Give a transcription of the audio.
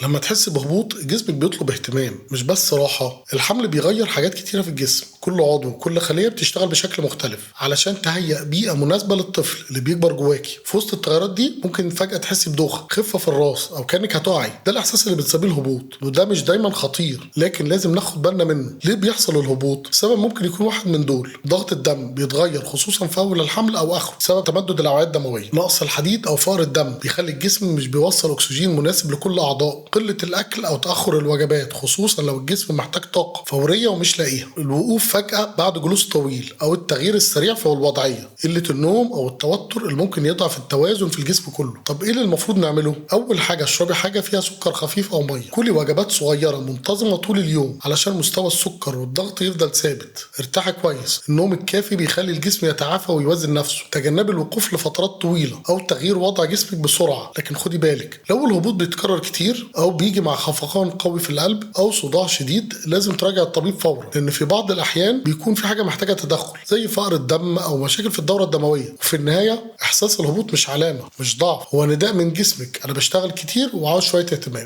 لما تحس بهبوط جسمك بيطلب اهتمام مش بس راحة. الحمل بيغير حاجات كتيرة في الجسم، كل عضو وكل خلية بتشتغل بشكل مختلف علشان تهيئ بيئة مناسبة للطفل اللي بيكبر جواكي. في وسط التغيرات دي ممكن فجأة تحسي بدوخة، خفة في الراس أو كأنك هتقعي. ده الإحساس اللي بتسبيه الهبوط، وده مش دايما خطير لكن لازم ناخد بالنا منه. ليه بيحصل الهبوط؟ السبب ممكن يكون واحد من دول: ضغط الدم بيتغير خصوصا في أول الحمل أو آخره بسبب تمدد الأوعية الدموية، نقص الحديد أو فقر الدم بيخلي الجسم مش بيوصل أكسجين مناسب لكل أعضاء، قلة الأكل أو تأخر الوجبات خصوصا لو الجسم محتاج طاقة فورية ومش لاقيها، الوقوف فجأة بعد جلوس طويل أو التغيير السريع في الوضعية، قلة النوم أو التوتر اللي ممكن يضعف التوازن في الجسم كله. طب إيه اللي المفروض نعمله؟ أول حاجة اشربي حاجة فيها سكر خفيف أو مية، كلي وجبات صغيرة منتظمة طول اليوم علشان مستوى السكر والضغط يفضل ثابت، ارتاحي كويس، النوم الكافي بيخلي الجسم يتعافى ويوازن نفسه، تجنبي الوقوف لفترات طويلة أو تغيير وضع جسمك بسرعة. لكن خدي بالك لو الهبوط بيتكرر كتير أو بيجي مع خفقان قوي في القلب أو صداع شديد لازم تراجع الطبيب فورا، لأن في بعض الأحيان بيكون في حاجة محتاجة تدخل زي فقر الدم أو مشاكل في الدورة الدموية. وفي النهاية إحساس الهبوط مش علامة، مش ضعف، هو نداء من جسمك: أنا بشتغل كتير وعاوز شوية اهتمام.